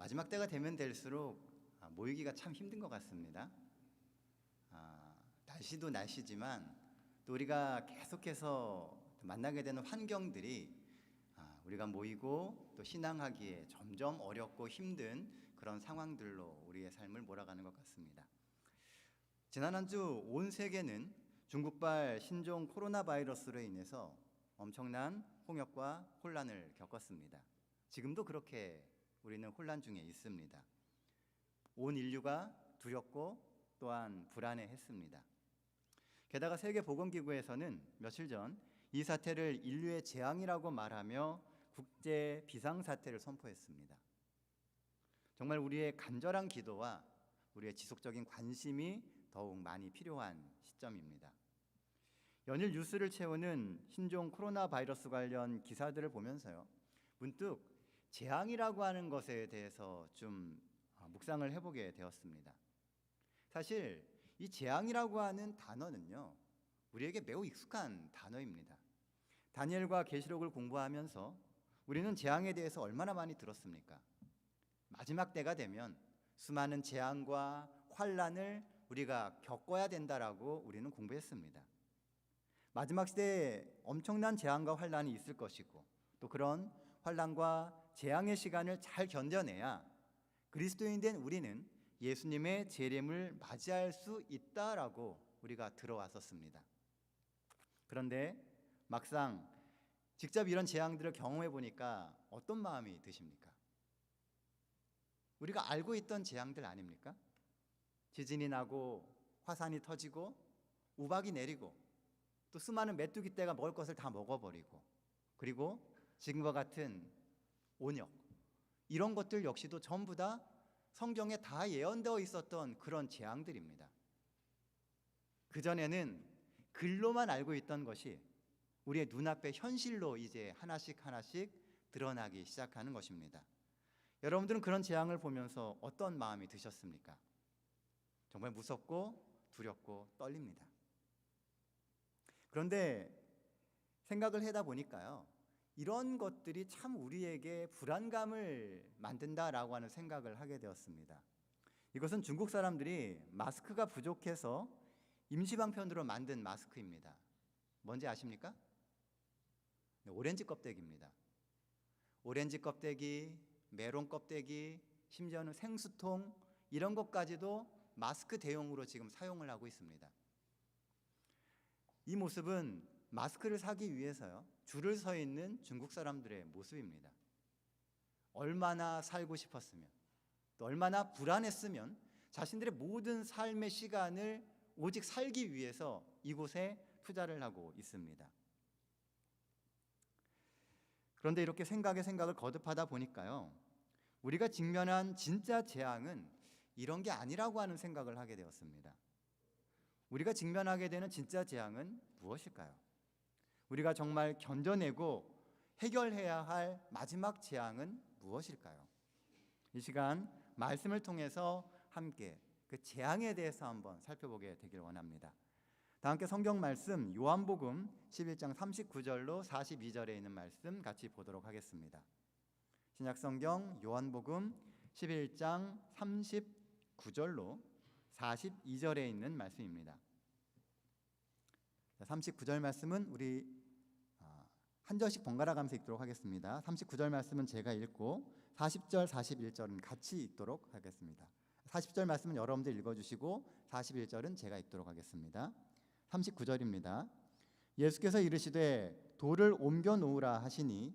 마지막 때가 되면 될수록 모이기가 참 힘든 것 같습니다. 날씨도 날씨지만 또 우리가 계속해서 만나게 되는 환경들이 우리가 모이고 또 신앙하기에 점점 어렵고 힘든 그런 상황들로 우리의 삶을 몰아가는 것 같습니다. 지난 한 주 온 세계는 중국발 신종 코로나 바이러스로 인해서 엄청난 홍역과 혼란을 겪었습니다. 지금도 그렇게 우리는 혼란 중에 있습니다. 온 인류가 두렵고 또한 불안해했습니다. 게다가 세계보건기구에서는 며칠 전 이 사태를 인류의 재앙이라고 말하며 국제 비상사태를 선포했습니다. 정말 우리의 간절한 기도와 우리의 지속적인 관심이 더욱 많이 필요한 시점입니다. 연일 뉴스를 채우는 신종 코로나 바이러스 관련 기사들을 보면서요, 문득 재앙이라고 하는 것에 대해서 좀 묵상을 해보게 되었습니다. 사실 이 재앙이라고 하는 단어는요, 우리에게 매우 익숙한 단어입니다. 다니엘과 계시록을 공부하면서 우리는 재앙에 대해서 얼마나 많이 들었습니까? 마지막 때가 되면 수많은 재앙과 환란을 우리가 겪어야 된다라고 우리는 공부했습니다. 마지막 시대에 엄청난 재앙과 환란이 있을 것이고 또 그런 환란과 재앙의 시간을 잘 견뎌내야 그리스도인 된 우리는 예수님의 재림을 맞이할 수 있다라고 우리가 들어왔었습니다. 그런데 막상 직접 이런 재앙들을 경험해 보니까 어떤 마음이 드십니까? 우리가 알고 있던 재앙들 아닙니까? 지진이 나고 화산이 터지고 우박이 내리고 또 수많은 메뚜기 떼가 먹을 것을 다 먹어버리고 그리고 지금과 같은 온역, 이런 것들 역시도 전부 다 성경에 다 예언되어 있었던 그런 재앙들입니다. 그전에는 글로만 알고 있던 것이 우리의 눈앞에 현실로 이제 하나씩 드러나기 시작하는 것입니다. 여러분들은 그런 재앙을 보면서 어떤 마음이 드셨습니까? 정말 무섭고 두렵고 떨립니다. 그런데 생각을 하다 보니까요, 이런 것들이 참 우리에게 불안감을 만든다라고 하는 생각을 하게 되었습니다. 이것은 중국 사람들이 마스크가 부족해서 임시방편으로 만든 마스크입니다. 뭔지 아십니까? 오렌지 껍데기입니다. 오렌지 껍데기, 메론 껍데기, 심지어는 생수통, 이런 것까지도 마스크 대용으로 지금 사용을 하고 있습니다. 이 모습은 마스크를 사기 위해서요, 줄을 서 있는 중국 사람들의 모습입니다. 얼마나 살고 싶었으면, 또 얼마나 불안했으면 자신들의 모든 삶의 시간을 오직 살기 위해서 이곳에 투자를 하고 있습니다. 그런데 이렇게 생각을 거듭하다 보니까요, 우리가 직면한 진짜 재앙은 이런 게 아니라고 하는 생각을 하게 되었습니다. 우리가 직면하게 되는 진짜 재앙은 무엇일까요? 우리가 정말 견뎌내고 해결해야 할 마지막 재앙은 무엇일까요? 이 시간 말씀을 통해서 함께 그 재앙에 대해서 한번 살펴보게 되길 원합니다. 다 함께 성경 말씀 요한복음 11장 39절로 42절에 있는 말씀 같이 보도록 하겠습니다. 신약성경 요한복음 11장 39절로 42절에 있는 말씀입니다. 39절 말씀은 우리 한 절씩 번갈아 가면서 읽도록 하겠습니다. 39절 말씀은 제가 읽고 40절, 41절은 같이 읽도록 하겠습니다. 40절 말씀은 여러분들 읽어주시고 41절은 제가 읽도록 하겠습니다. 39절입니다. 예수께서 이르시되 돌을 옮겨 놓으라 하시니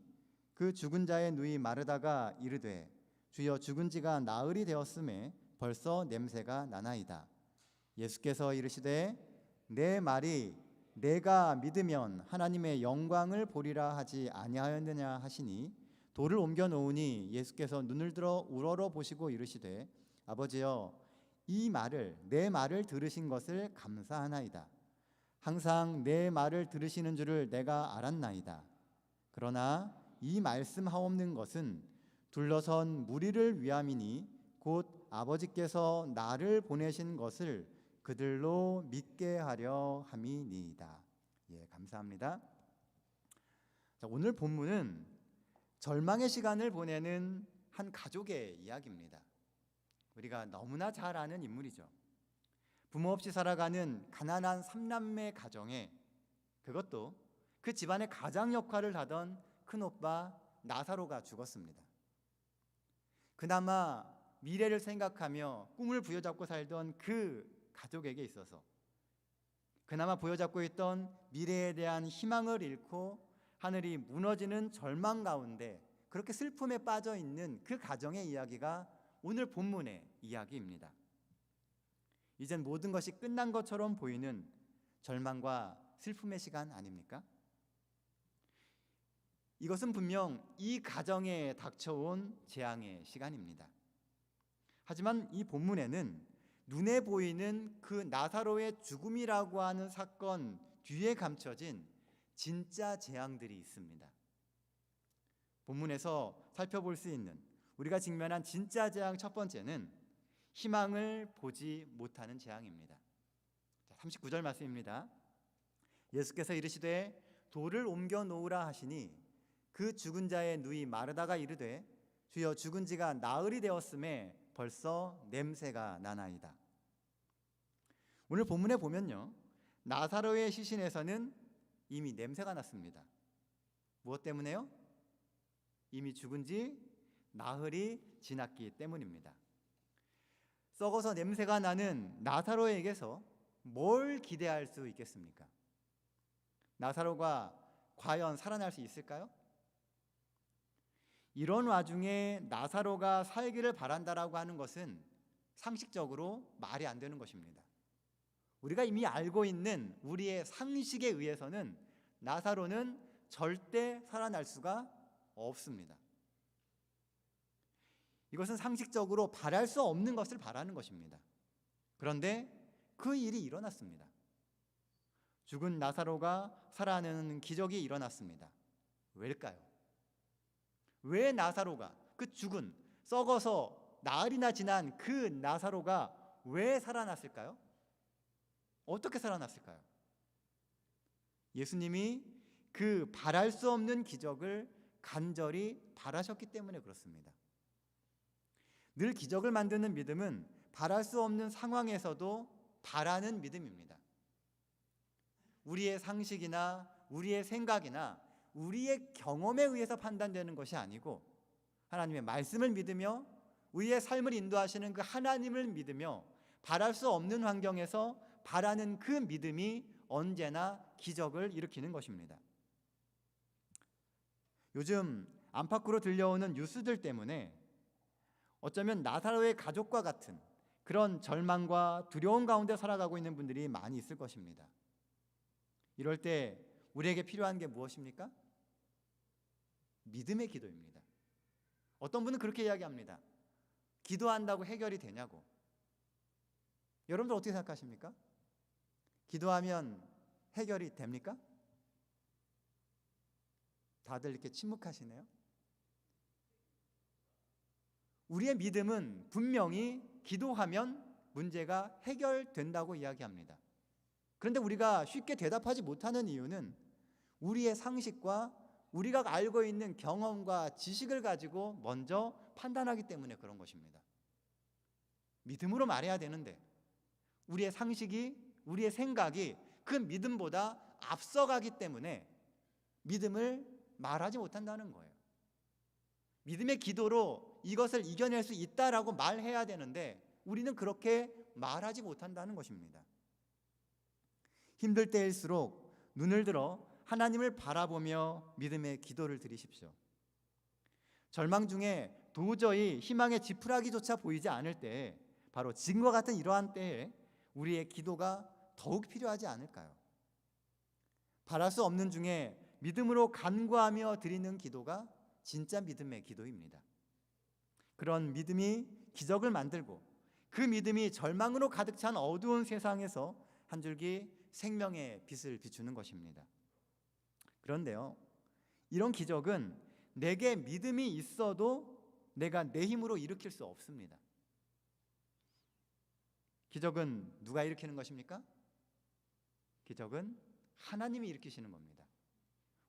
그 죽은 자의 누이 마르다가 이르되 주여 죽은 지가 나흘이 되었음에 벌써 냄새가 나나이다. 예수께서 이르시되 내 말이 내가 믿으면 하나님의 영광을 보리라 하지 아니하였느냐 하시니 돌을 옮겨 놓으니 예수께서 눈을 들어 우러러 보시고 이르시되 아버지여 이 말을 내 말을 들으신 것을 감사하나이다. 항상 내 말을 들으시는 줄을 내가 알았나이다. 그러나 이 말씀하옵는 것은 둘러선 무리를 위함이니 곧 아버지께서 나를 보내신 것을 그들로 믿게 하려 함이니이다. 예, 감사합니다. 자, 오늘 본문은 절망의 시간을 보내는 한 가족의 이야기입니다. 우리가 너무나 잘 아는 인물이죠. 부모 없이 살아가는 가난한 3남매 가정에, 그것도 그 집안의 가장 역할을 하던 큰오빠 나사로가 죽었습니다. 그나마 미래를 생각하며 꿈을 부여잡고 살던 그 가족에게 있어서 그나마 부여잡고 있던 미래에 대한 희망을 잃고 하늘이 무너지는 절망 가운데 그렇게 슬픔에 빠져 있는 그 가정의 이야기가 오늘 본문의 이야기입니다. 이젠 모든 것이 끝난 것처럼 보이는 절망과 슬픔의 시간 아닙니까? 이것은 분명 이 가정에 닥쳐온 재앙의 시간입니다. 하지만 이 본문에는 눈에 보이는 그 나사로의 죽음이라고 하는 사건 뒤에 감춰진 진짜 재앙들이 있습니다. 본문에서 살펴볼 수 있는 우리가 직면한 진짜 재앙 첫 번째는 희망을 보지 못하는 재앙입니다. 39절 말씀입니다. 예수께서 이르시되 돌을 옮겨 놓으라 하시니 그 죽은 자의 누이 마르다가 이르되 주여 죽은 지가 나흘이 되었음에 벌써 냄새가 나나이다. 오늘 본문에 보면요, 나사로의 시신에서는 이미 냄새가 났습니다. 무엇 때문에요? 이미 죽은 지 나흘이 지났기 때문입니다. 썩어서 냄새가 나는 나사로에게서 뭘 기대할 수 있겠습니까? 나사로가 과연 살아날 수 있을까요? 이런 와중에 나사로가 살기를 바란다라고 하는 것은 상식적으로 말이 안 되는 것입니다. 우리가 이미 알고 있는 우리의 상식에 의해서는 나사로는 절대 살아날 수가 없습니다. 이것은 상식적으로 바랄 수 없는 것을 바라는 것입니다. 그런데 그 일이 일어났습니다. 죽은 나사로가 살아나는 기적이 일어났습니다. 왜일까요? 왜 나사로가, 그 죽은, 썩어서 나흘이나 지난 그 나사로가 왜 살아났을까요? 어떻게 살아났을까요? 예수님이 그 바랄 수 없는 기적을 간절히 바라셨기 때문에 그렇습니다. 늘 기적을 만드는 믿음은 바랄 수 없는 상황에서도 바라는 믿음입니다. 우리의 상식이나 우리의 생각이나 우리의 경험에 의해서 판단되는 것이 아니고 하나님의 말씀을 믿으며 우리의 삶을 인도하시는 그 하나님을 믿으며 바랄 수 없는 환경에서 바라는 그 믿음이 언제나 기적을 일으키는 것입니다. 요즘 안팎으로 들려오는 뉴스들 때문에 어쩌면 나사로의 가족과 같은 그런 절망과 두려움 가운데 살아가고 있는 분들이 많이 있을 것입니다. 이럴 때 우리에게 필요한 게 무엇입니까? 믿음의 기도입니다. 어떤 분은 그렇게 이야기합니다. 기도한다고 해결이 되냐고. 여러분들 어떻게 생각하십니까? 기도하면 해결이 됩니까? 다들 이렇게 침묵하시네요. 우리의 믿음은 분명히 기도하면 문제가 해결된다고 이야기합니다. 그런데 우리가 쉽게 대답하지 못하는 이유는 우리의 상식과 우리가 알고 있는 경험과 지식을 가지고 먼저 판단하기 때문에 그런 것입니다. 믿음으로 말해야 되는데 우리의 상식이, 우리의 생각이 그 믿음보다 앞서가기 때문에 믿음을 말하지 못한다는 거예요. 믿음의 기도로 이것을 이겨낼 수 있다라고 말해야 되는데 우리는 그렇게 말하지 못한다는 것입니다. 힘들 때일수록 눈을 들어 하나님을 바라보며 믿음의 기도를 드리십시오. 절망 중에 도저히 희망의 지푸라기조차 보이지 않을 때, 바로 지금과 같은 이러한 때에 우리의 기도가 더욱 필요하지 않을까요? 바랄 수 없는 중에 믿음으로 간구하며 드리는 기도가 진짜 믿음의 기도입니다. 그런 믿음이 기적을 만들고 그 믿음이 절망으로 가득 찬 어두운 세상에서 한 줄기 생명의 빛을 비추는 것입니다. 그런데요, 이런 기적은 내게 믿음이 있어도 내가 내 힘으로 일으킬 수 없습니다. 기적은 누가 일으키는 것입니까? 기적은 하나님이 일으키시는 겁니다.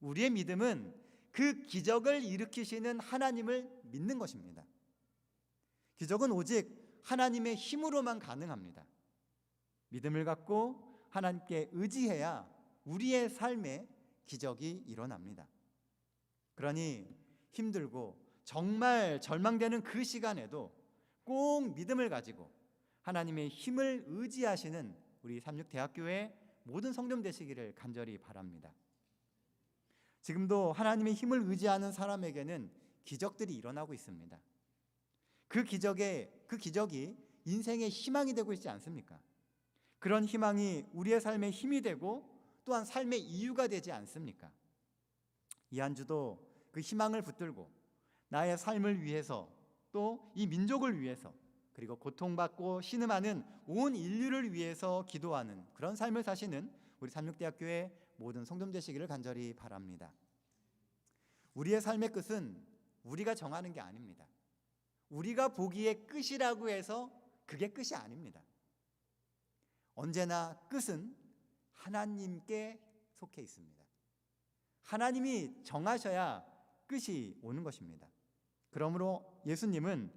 우리의 믿음은 그 기적을 일으키시는 하나님을 믿는 것입니다. 기적은 오직 하나님의 힘으로만 가능합니다. 믿음을 갖고 하나님께 의지해야 우리의 삶에 기적이 일어납니다. 그러니 힘들고 정말 절망되는 그 시간에도 꼭 믿음을 가지고 하나님의 힘을 의지하시는 우리 삼육대학교의 모든 성도님 되시기를 간절히 바랍니다. 지금도 하나님의 힘을 의지하는 사람에게는 기적들이 일어나고 있습니다. 그 기적이 인생의 희망이 되고 있지 않습니까? 그런 희망이 우리의 삶의 힘이 되고 또한 삶의 이유가 되지 않습니까? 이 한 주도 그 희망을 붙들고 나의 삶을 위해서 또 이 민족을 위해서 그리고 고통받고 신음하는 온 인류를 위해서 기도하는 그런 삶을 사시는 우리 삼육대학교의 모든 성도님 되시기를 간절히 바랍니다. 우리의 삶의 끝은 우리가 정하는 게 아닙니다. 우리가 보기에 끝이라고 해서 그게 끝이 아닙니다. 언제나 끝은 하나님께 속해 있습니다. 하나님이 정하셔야 끝이 오는 것입니다. 그러므로 예수님은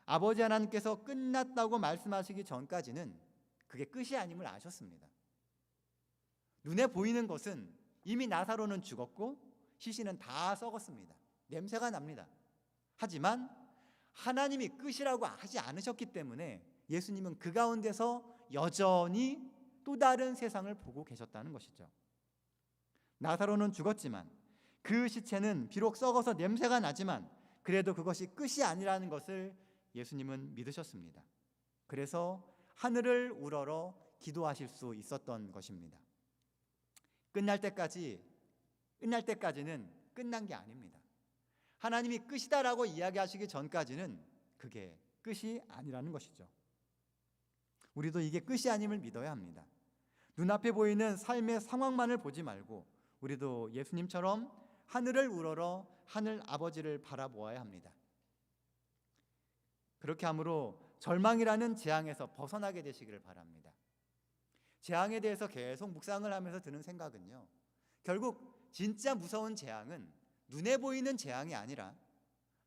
아버지 하나님께서 끝났다고 말씀하시기 전까지는 그게 끝이 아님을 아셨습니다. 눈에 보이는 것은 이미 나사로는 죽었고 시신은 다 썩었습니다. 냄새가 납니다. 하지만 하나님이 끝이라고 하지 않으셨기 때문에 예수님은 그 가운데서 여전히 또 다른 세상을 보고 계셨다는 것이죠. 나사로는 죽었지만 그 시체는 비록 썩어서 냄새가 나지만 그래도 그것이 끝이 아니라는 것을 예수님은 믿으셨습니다. 그래서 하늘을 우러러 기도하실 수 있었던 것입니다. 끝날 때까지는 끝난 게 아닙니다. 하나님이 끝이다라고 이야기하시기 전까지는 그게 끝이 아니라는 것이죠. 우리도 이게 끝이 아님을 믿어야 합니다. 눈앞에 보이는 삶의 상황만을 보지 말고 우리도 예수님처럼 하늘을 우러러 하늘 아버지를 바라보아야 합니다. 그렇게 함으로 절망이라는 재앙에서 벗어나게 되시기를 바랍니다. 재앙에 대해서 계속 묵상을 하면서 드는 생각은요, 결국 진짜 무서운 재앙은 눈에 보이는 재앙이 아니라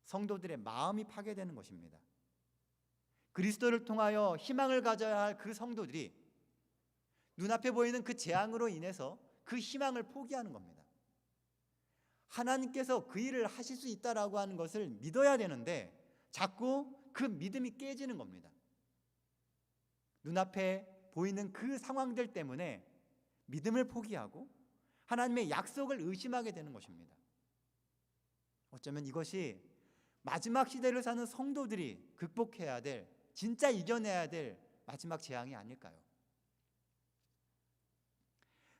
성도들의 마음이 파괴되는 것입니다. 그리스도를 통하여 희망을 가져야 할 그 성도들이 눈앞에 보이는 그 재앙으로 인해서 그 희망을 포기하는 겁니다. 하나님께서 그 일을 하실 수 있다라고 하는 것을 믿어야 되는데 자꾸 그 믿음이 깨지는 겁니다. 눈앞에 보이는 그 상황들 때문에 믿음을 포기하고 하나님의 약속을 의심하게 되는 것입니다. 어쩌면 이것이 마지막 시대를 사는 성도들이 극복해야 될, 진짜 이겨내야 될 마지막 재앙이 아닐까요?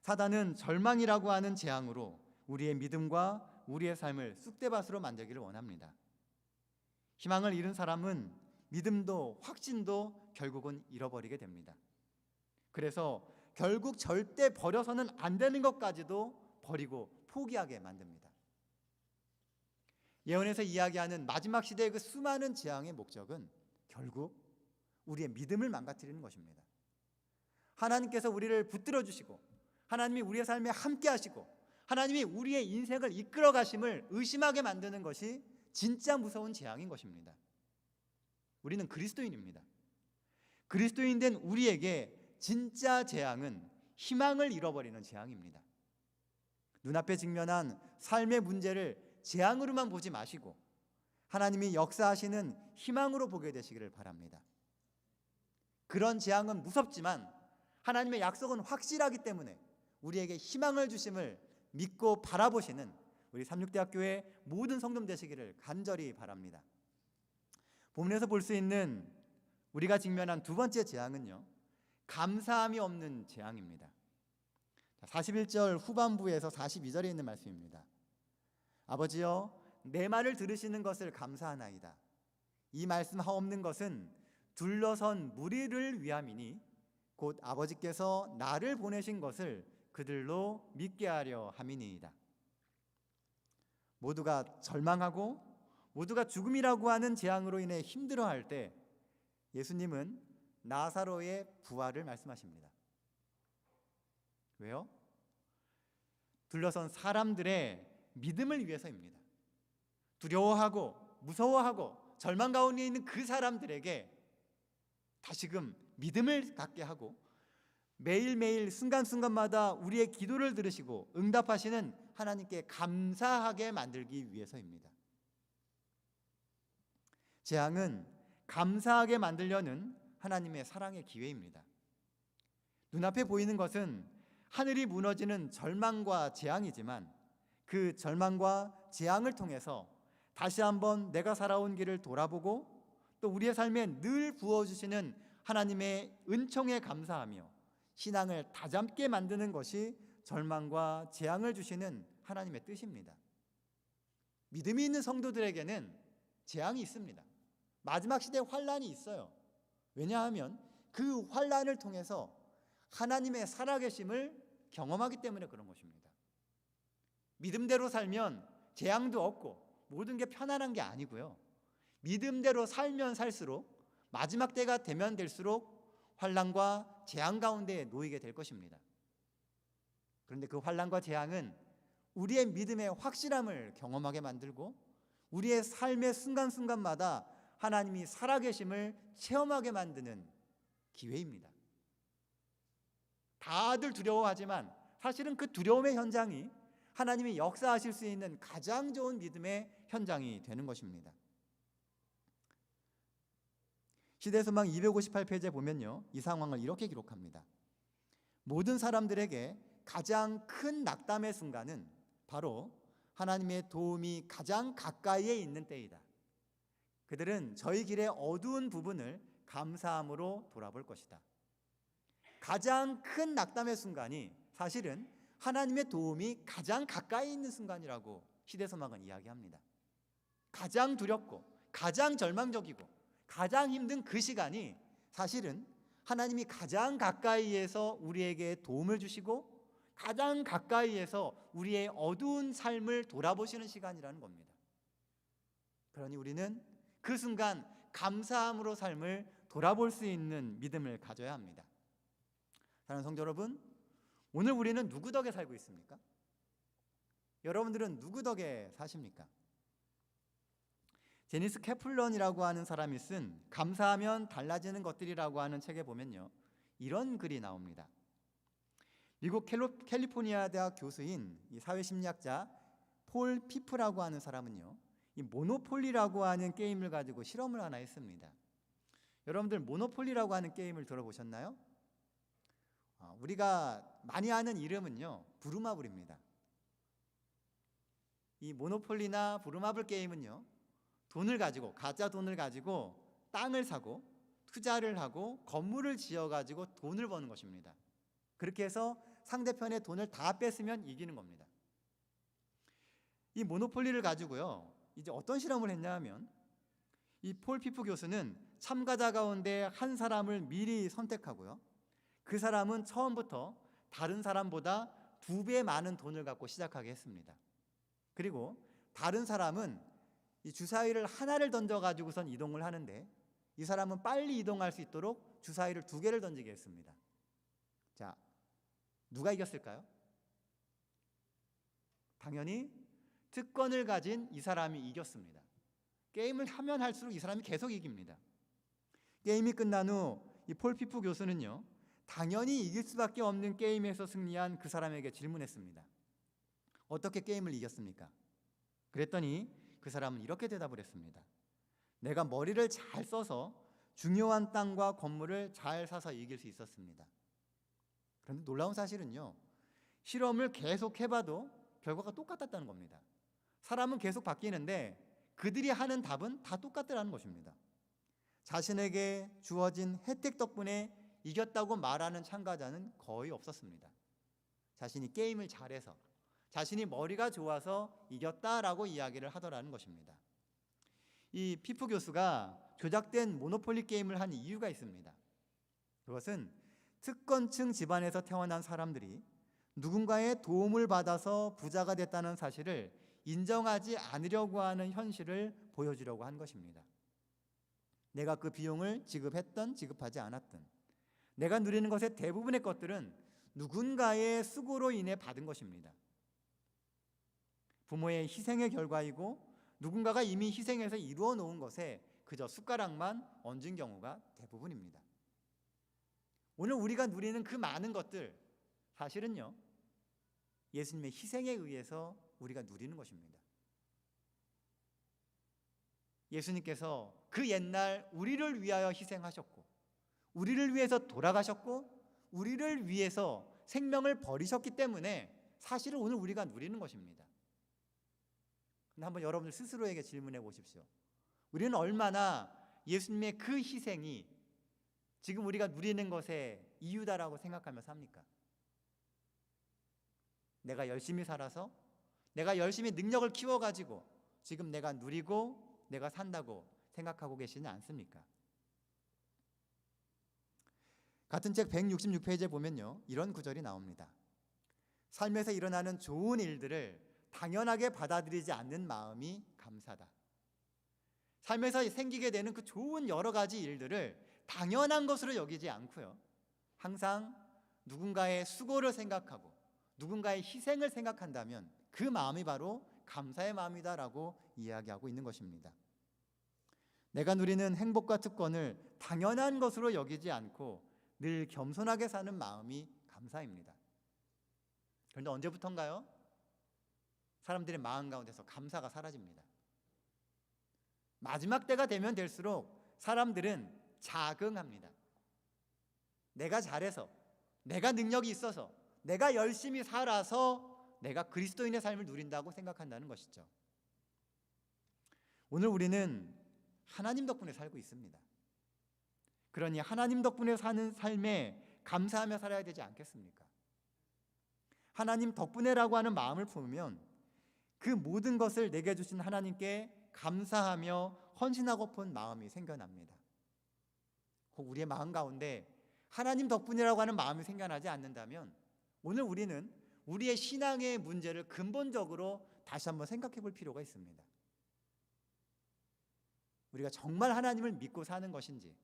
사단은 절망이라고 하는 재앙으로 우리의 믿음과 우리의 삶을 쑥대밭으로 만들기를 원합니다. 희망을 잃은 사람은 믿음도 확신도 결국은 잃어버리게 됩니다. 그래서 결국 절대 버려서는 안 되는 것까지도 버리고 포기하게 만듭니다. 예언에서 이야기하는 마지막 시대의 그 수많은 재앙의 목적은 결국 우리의 믿음을 망가뜨리는 것입니다. 하나님께서 우리를 붙들어 주시고 하나님이 우리의 삶에 함께 하시고 하나님이 우리의 인생을 이끌어 가심을 의심하게 만드는 것이 진짜 무서운 재앙인 것입니다. 우리는 그리스도인입니다. 그리스도인 된 우리에게 진짜 재앙은 희망을 잃어버리는 재앙입니다. 눈앞에 직면한 삶의 문제를 재앙으로만 보지 마시고 하나님이 역사하시는 희망으로 보게 되시기를 바랍니다. 그런 재앙은 무섭지만 하나님의 약속은 확실하기 때문에 우리에게 희망을 주심을 믿고 바라보시는 우리 삼육대학교의 모든 성도님 되시기를 간절히 바랍니다. 본문에서 볼 수 있는 우리가 직면한 두 번째 재앙은요, 감사함이 없는 재앙입니다. 41절 후반부에서 42절에 있는 말씀입니다. 아버지여 내 말을 들으시는 것을 감사하나이다. 이 말씀 하옵는 것은 둘러선 무리를 위함이니 곧 아버지께서 나를 보내신 것을 그들로 믿게 하려 함이니이다. 모두가 절망하고 모두가 죽음이라고 하는 재앙으로 인해 힘들어할 때 예수님은 나사로의 부활을 말씀하십니다. 왜요? 둘러선 사람들의 믿음을 위해서입니다. 두려워하고 무서워하고 절망 가운데 있는 그 사람들에게 다시금 믿음을 갖게 하고 매일매일 순간순간마다 우리의 기도를 들으시고 응답하시는 하나님께 감사하게 만들기 위해서입니다. 재앙은 감사하게 만들려는 하나님의 사랑의 기회입니다. 눈앞에 보이는 것은 하늘이 무너지는 절망과 재앙이지만 그 절망과 재앙을 통해서 다시 한번 내가 살아온 길을 돌아보고 또 우리의 삶에 늘 부어주시는 하나님의 은총에 감사하며 신앙을 다잡게 만드는 것이 절망과 재앙을 주시는 하나님의 뜻입니다. 믿음이 있는 성도들에게는 재앙이 있습니다. 마지막 시대에 환란이 있어요. 왜냐하면 그 환란을 통해서 하나님의 살아계심을 경험하기 때문에 그런 것입니다. 믿음대로 살면 재앙도 없고 모든 게 편안한 게 아니고요. 믿음대로 살면 살수록 마지막 때가 되면 될수록 환난과 재앙 가운데 놓이게 될 것입니다. 그런데 그 환난과 재앙은 우리의 믿음의 확실함을 경험하게 만들고 우리의 삶의 순간순간마다 하나님이 살아계심을 체험하게 만드는 기회입니다. 다들 두려워하지만 사실은 그 두려움의 현장이 하나님이 역사하실 수 있는 가장 좋은 믿음의 현장이 되는 것입니다. 시대소망 258페이지에 보면요, 이 상황을 이렇게 기록합니다. 모든 사람들에게 가장 큰 낙담의 순간은 바로 하나님의 도움이 가장 가까이에 있는 때이다. 그들은 저희 길의 어두운 부분을 감사함으로 돌아볼 것이다. 가장 큰 낙담의 순간이 사실은 하나님의 도움이 가장 가까이 있는 순간이라고 시대소망은 이야기합니다. 가장 두렵고 가장 절망적이고 가장 힘든 그 시간이 사실은 하나님이 가장 가까이에서 우리에게 도움을 주시고 가장 가까이에서 우리의 어두운 삶을 돌아보시는 시간이라는 겁니다. 그러니 우리는 그 순간 감사함으로 삶을 돌아볼 수 있는 믿음을 가져야 합니다. 사랑하는 성도 여러분, 오늘 우리는 누구 덕에 살고 있습니까? 여러분들은 누구 덕에 사십니까? 제니스 캐플런이라고 하는 사람이 쓴 감사하면 달라지는 것들이라고 하는 책에 보면요, 이런 글이 나옵니다. 미국 캘리포니아 대학 교수인 이 사회심리학자 폴 피프라고 하는 사람은요, 이 모노폴리라고 하는 게임을 가지고 실험을 하나 했습니다. 여러분들 모노폴리라고 하는 게임을 들어보셨나요? 우리가 많이 아는 이름은요, 부루마블입니다. 이 모노폴리나 부루마블 게임은요, 돈을 가지고, 가짜 돈을 가지고 땅을 사고 투자를 하고 건물을 지어가지고 돈을 버는 것입니다. 그렇게 해서 상대편의 돈을 다 뺏으면 이기는 겁니다. 이 모노폴리를 가지고요, 이제 어떤 실험을 했냐 하면, 이 폴 피프 교수는 참가자 가운데 한 사람을 미리 선택하고요, 그 사람은 처음부터 다른 사람보다 2배 많은 돈을 갖고 시작하게 했습니다. 그리고 다른 사람은 이 주사위를 하나를 던져가지고선 이동을 하는데 이 사람은 빨리 이동할 수 있도록 주사위를 2개를 던지게 했습니다. 자, 누가 이겼을까요? 당연히 특권을 가진 이 사람이 이겼습니다. 게임을 하면 할수록 이 사람이 계속 이깁니다. 게임이 끝난 후 이 폴 피프 교수는요, 당연히 이길 수밖에 없는 게임에서 승리한 그 사람에게 질문했습니다. 어떻게 게임을 이겼습니까? 그랬더니 그 사람은 이렇게 대답을 했습니다. 내가 머리를 잘 써서 중요한 땅과 건물을 잘 사서 이길 수 있었습니다. 그런데 놀라운 사실은요, 실험을 계속 해봐도 결과가 똑같았다는 겁니다. 사람은 계속 바뀌는데 그들이 하는 답은 다 똑같더라는 것입니다. 자신에게 주어진 혜택 덕분에 이겼다고 말하는 참가자는 거의 없었습니다. 자신이 게임을 잘해서, 자신이 머리가 좋아서 이겼다라고 이야기를 하더라는 것입니다. 이 피프 교수가 조작된 모노폴리 게임을 한 이유가 있습니다. 그것은 특권층 집안에서 태어난 사람들이 누군가의 도움을 받아서 부자가 됐다는 사실을 인정하지 않으려고 하는 현실을 보여주려고 한 것입니다. 내가 그 비용을 지급했든 지급하지 않았든 내가 누리는 것의 대부분의 것들은 누군가의 수고로 인해 받은 것입니다. 부모의 희생의 결과이고 누군가가 이미 희생해서 이루어 놓은 것에 그저 숟가락만 얹은 경우가 대부분입니다. 오늘 우리가 누리는 그 많은 것들, 사실은요, 예수님의 희생에 의해서 우리가 누리는 것입니다. 예수님께서 그 옛날 우리를 위하여 희생하셨고, 우리를 위해서 돌아가셨고, 우리를 위해서 생명을 버리셨기 때문에 사실은 오늘 우리가 누리는 것입니다. 근데 한번 여러분들 스스로에게 질문해 보십시오. 우리는 얼마나 예수님의 그 희생이 지금 우리가 누리는 것의 이유다라고 생각하며 삽니까? 내가 열심히 살아서, 내가 열심히 능력을 키워가지고 지금 내가 누리고 내가 산다고 생각하고 계시지 않습니까? 같은 책 166페이지에 보면요, 이런 구절이 나옵니다. 삶에서 일어나는 좋은 일들을 당연하게 받아들이지 않는 마음이 감사다. 삶에서 생기게 되는 그 좋은 여러 가지 일들을 당연한 것으로 여기지 않고요, 항상 누군가의 수고를 생각하고 누군가의 희생을 생각한다면 그 마음이 바로 감사의 마음이다라고 이야기하고 있는 것입니다. 내가 누리는 행복과 특권을 당연한 것으로 여기지 않고 늘 겸손하게 사는 마음이 감사입니다. 그런데 언제부턴가요? 사람들의 마음 가운데서 감사가 사라집니다. 마지막 때가 되면 될수록 사람들은 자긍합니다. 내가 잘해서, 내가 능력이 있어서, 내가 열심히 살아서 내가 그리스도인의 삶을 누린다고 생각한다는 것이죠. 오늘 우리는 하나님 덕분에 살고 있습니다. 그러니 하나님 덕분에 사는 삶에 감사하며 살아야 되지 않겠습니까? 하나님 덕분에라고 하는 마음을 품으면 그 모든 것을 내게 주신 하나님께 감사하며 헌신하고픈 마음이 생겨납니다. 혹 우리의 마음 가운데 하나님 덕분이라고 하는 마음이 생겨나지 않는다면 오늘 우리는 우리의 신앙의 문제를 근본적으로 다시 한번 생각해 볼 필요가 있습니다. 우리가 정말 하나님을 믿고 사는 것인지,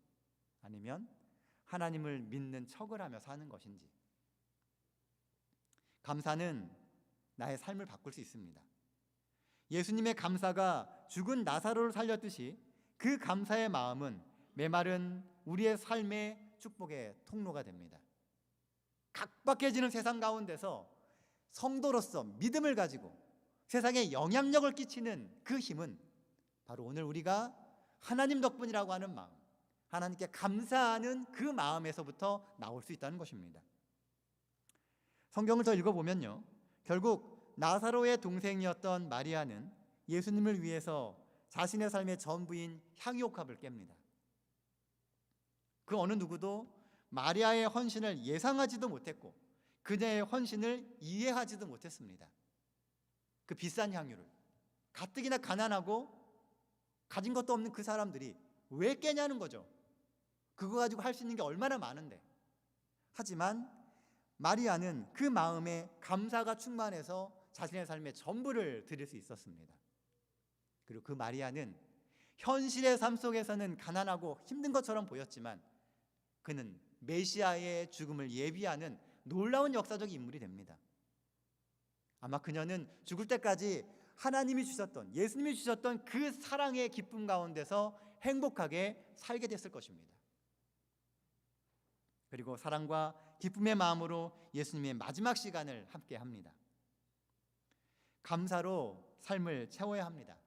아니면 하나님을 믿는 척을 하며 사는 것인지. 감사는 나의 삶을 바꿀 수 있습니다. 예수님의 감사가 죽은 나사로를 살렸듯이 그 감사의 마음은 메마른 우리의 삶의 축복의 통로가 됩니다. 각박해지는 세상 가운데서 성도로서 믿음을 가지고 세상에 영향력을 끼치는 그 힘은 바로 오늘 우리가 하나님 덕분이라고 하는 마음, 하나님께 감사하는 그 마음에서부터 나올 수 있다는 것입니다. 성경을 더 읽어보면요, 결국 나사로의 동생이었던 마리아는 예수님을 위해서 자신의 삶의 전부인 향유옥합을 깹니다. 그 어느 누구도 마리아의 헌신을 예상하지도 못했고 그녀의 헌신을 이해하지도 못했습니다. 그 비싼 향유를 가뜩이나 가난하고 가진 것도 없는 그 사람들이 왜 깨냐는 거죠. 그거 가지고 할 수 있는 게 얼마나 많은데. 하지만 마리아는 그 마음에 감사가 충만해서 자신의 삶의 전부를 드릴 수 있었습니다. 그리고 그 마리아는 현실의 삶 속에서는 가난하고 힘든 것처럼 보였지만 그는 메시아의 죽음을 예비하는 놀라운 역사적 인물이 됩니다. 아마 그녀는 죽을 때까지 하나님이 주셨던, 예수님이 주셨던 그 사랑의 기쁨 가운데서 행복하게 살게 됐을 것입니다. 그리고 사랑과 기쁨의 마음으로 예수님의 마지막 시간을 함께 합니다. 감사로 삶을 채워야 합니다.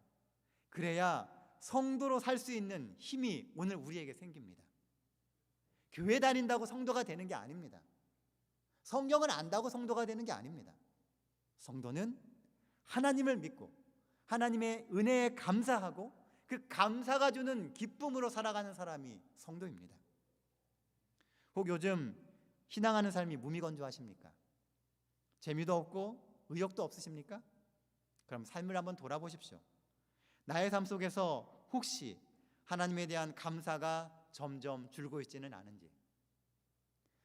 그래야 성도로 살 수 있는 힘이 오늘 우리에게 생깁니다. 교회 다닌다고 성도가 되는 게 아닙니다. 성경을 안다고 성도가 되는 게 아닙니다. 성도는 하나님을 믿고 하나님의 은혜에 감사하고 그 감사가 주는 기쁨으로 살아가는 사람이 성도입니다. 혹 요즘 신앙하는 삶이 무미건조하십니까? 재미도 없고 의욕도 없으십니까? 그럼 삶을 한번 돌아보십시오. 나의 삶 속에서 혹시 하나님에 대한 감사가 점점 줄고 있지는 않은지,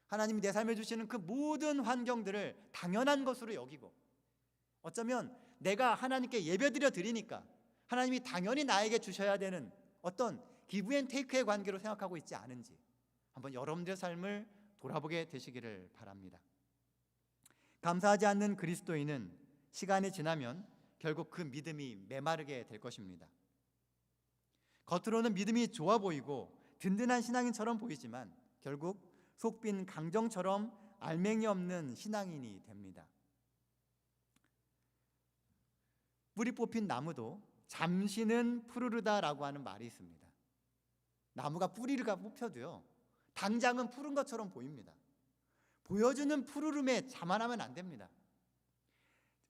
하나님이 내 삶에 주시는 그 모든 환경들을 당연한 것으로 여기고 어쩌면 내가 하나님께 예배드려 드리니까 하나님이 당연히 나에게 주셔야 되는 어떤 기브 앤 테이크의 관계로 생각하고 있지 않은지 한번 여러분들의 삶을 돌아보게 되시기를 바랍니다. 감사하지 않는 그리스도인은 시간이 지나면 결국 그 믿음이 메마르게 될 것입니다. 겉으로는 믿음이 좋아 보이고 든든한 신앙인처럼 보이지만 결국 속빈 강정처럼 알맹이 없는 신앙인이 됩니다. 뿌리 뽑힌 나무도 잠시는 푸르르다라고 하는 말이 있습니다. 나무가 뿌리가 뽑혀도요, 당장은 푸른 것처럼 보입니다. 보여주는 푸르름에 자만하면 안 됩니다.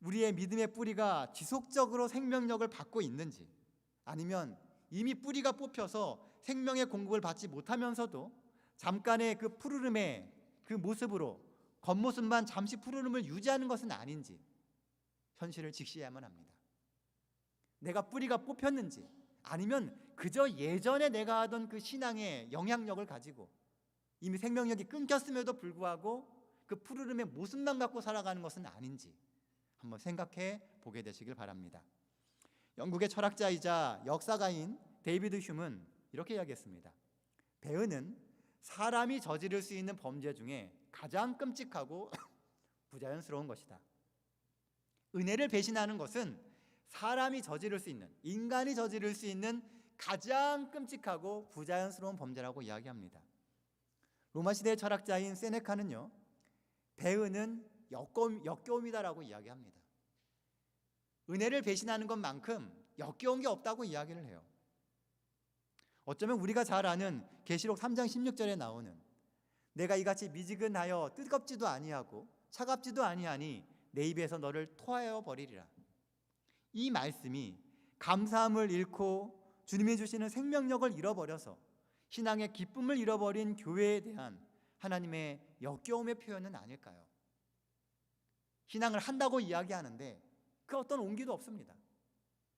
우리의 믿음의 뿌리가 지속적으로 생명력을 받고 있는지, 아니면 이미 뿌리가 뽑혀서 생명의 공급을 받지 못하면서도 잠깐의 그 푸르름의 그 모습으로 겉모습만 잠시 푸르름을 유지하는 것은 아닌지 현실을 직시해야만 합니다. 내가 뿌리가 뽑혔는지, 아니면 그저 예전에 내가 하던 그 신앙의 영향력을 가지고 이미 생명력이 끊겼음에도 불구하고 그 푸르름의 모습만 갖고 살아가는 것은 아닌지 한번 생각해 보게 되시길 바랍니다. 영국의 철학자이자 역사가인 데이비드 휴먼은 이렇게 이야기했습니다. 배은은 사람이 저지를 수 있는 범죄 중에 가장 끔찍하고 부자연스러운 것이다. 은혜를 배신하는 것은 사람이 저지를 수 있는, 인간이 저지를 수 있는 가장 끔찍하고 부자연스러운 범죄라고 이야기합니다. 로마 시대의 철학자인 세네카는요, 배은은 역겨움이다라고 이야기합니다. 은혜를 배신하는 것만큼 역겨운 게 없다고 이야기를 해요. 어쩌면 우리가 잘 아는 계시록 3장 16절에 나오는 내가 이같이 미지근하여 뜨겁지도 아니하고 차갑지도 아니하니 내 입에서 너를 토하여 버리리라. 이 말씀이 감사함을 잃고 주님이 주시는 생명력을 잃어버려서 신앙의 기쁨을 잃어버린 교회에 대한 하나님의 역겨움의 표현은 아닐까요? 신앙을 한다고 이야기하는데 그 어떤 온기도 없습니다.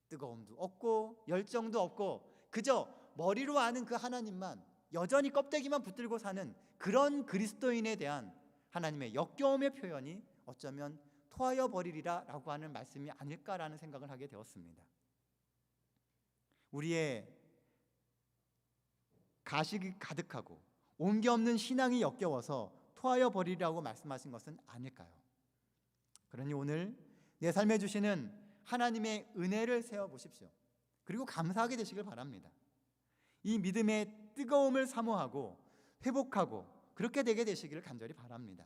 뜨거움도 없고 열정도 없고 그저 머리로 아는 그 하나님만 여전히 껍데기만 붙들고 사는 그런 그리스도인에 대한 하나님의 역겨움의 표현이 어쩌면 토하여 버리리라 라고 하는 말씀이 아닐까라는 생각을 하게 되었습니다. 우리의 가식이 가득하고 온기 없는 신앙이 역겨워서 토하여 버리라고 말씀하신 것은 아닐까요? 그러니 오늘 내 삶에 주시는 하나님의 은혜를 세워보십시오. 그리고 감사하게 되시길 바랍니다. 이 믿음의 뜨거움을 사모하고 회복하고 그렇게 되게 되시기를 간절히 바랍니다.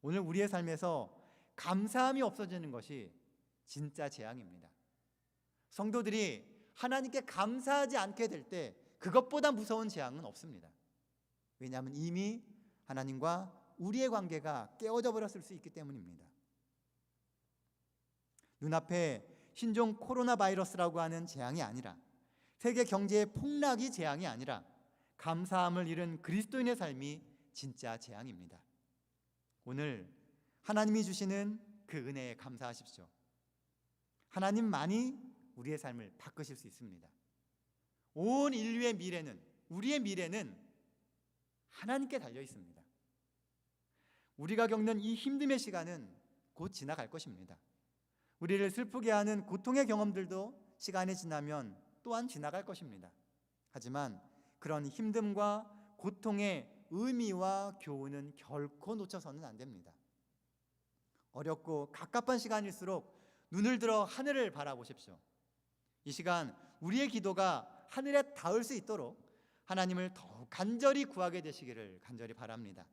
오늘 우리의 삶에서 감사함이 없어지는 것이 진짜 재앙입니다. 성도들이 하나님께 감사하지 않게 될 때 그것보다 무서운 재앙은 없습니다. 왜냐하면 이미 하나님과 우리의 관계가 깨어져 버렸을 수 있기 때문입니다. 눈앞에 신종 코로나 바이러스라고 하는 재앙이 아니라, 세계 경제의 폭락이 재앙이 아니라 감사함을 잃은 그리스도인의 삶이 진짜 재앙입니다. 오늘 하나님이 주시는 그 은혜에 감사하십시오. 하나님만이 우리의 삶을 바꾸실 수 있습니다. 온 인류의 미래는, 우리의 미래는 하나님께 달려 있습니다. 우리가 겪는 이 힘듦의 시간은 곧 지나갈 것입니다. 우리를 슬프게 하는 고통의 경험들도 시간이 지나면 또한 지나갈 것입니다. 하지만 그런 힘듦과 고통의 의미와 교훈은 결코 놓쳐서는 안 됩니다. 어렵고 갑갑한 시간일수록 눈을 들어 하늘을 바라보십시오. 이 시간 우리의 기도가 하늘에 닿을 수 있도록 하나님을 더욱 간절히 구하게 되시기를 간절히 바랍니다.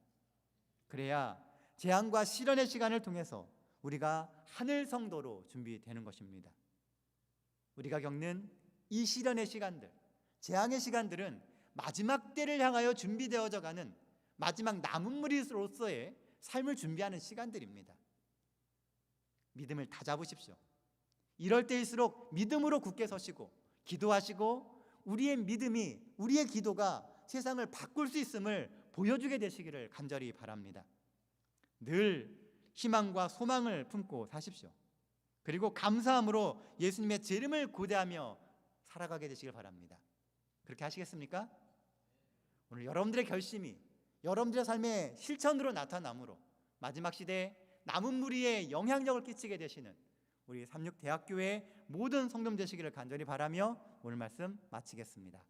그래야 재앙과 시련의 시간을 통해서 우리가 하늘 성도로 준비되는 것입니다. 우리가 겪는 이 시련의 시간들, 재앙의 시간들은 마지막 때를 향하여 준비되어져 가는 마지막 남은 무리로서의 삶을 준비하는 시간들입니다. 믿음을 다잡으십시오. 이럴 때일수록 믿음으로 굳게 서시고 기도하시고 우리의 믿음이, 우리의 기도가 세상을 바꿀 수 있음을 보여주게 되시기를 간절히 바랍니다. 늘 희망과 소망을 품고 사십시오. 그리고 감사함으로 예수님의 재림을 고대하며 살아가게 되시길 바랍니다. 그렇게 하시겠습니까? 오늘 여러분들의 결심이 여러분들의 삶의 실천으로 나타나므로 마지막 시대에 남은 무리에 영향력을 끼치게 되시는 우리 삼육대학교의 모든 성도님 되시기를 간절히 바라며 오늘 말씀 마치겠습니다.